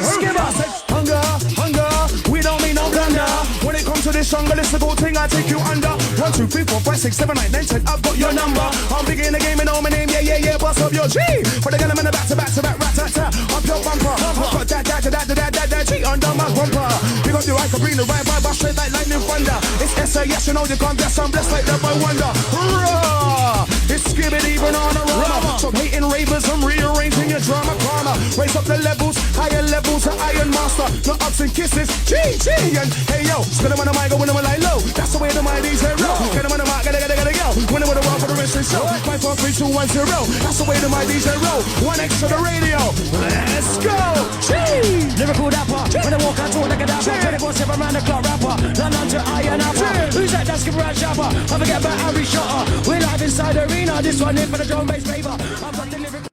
Skipper. Hunger, hunger, we don't need no blunder. When it comes to this jungle, it's the gold thing, I take you under. 1, 2, 3, 4, 5, 6, 7, 8, 9, 10, I've got your number. I'm big in the game and know my name, yeah, bust up your G. For the gun, I'm in the back to back, rat-tat-tat. Up your bumper, I've got that, G under my bumper. Pick up the right, bring the right vibe, straight like lightning thunder. It's SAS, you know you can't bless, I'm blessed like that by wonder. Raw, it's skibbity banana rama. So hating ravers, I'm rearranging your drama karma. Raise up the levels, higher levels, an iron master. No ups and kisses, G, and hey yo, spin them on the mic, go when I'm like low. That's the way the mic is roll. Get them on the mic, gotta go. When I'm on the wall for the rest of the show. 5, 4, 3, 2, 1, 0. That's the way the mic DJ roll. 1 X to the radio. Let's go, G. Lyrical rapper, when I walk out to like a dapper, 24/7 round the clock rapper, London to Iron Apple. Who's that? That's Skipper and Shopper. I forget about Harry Shotter. We're live inside the arena. This one here for the drum bass flavor. I've got the lyrical.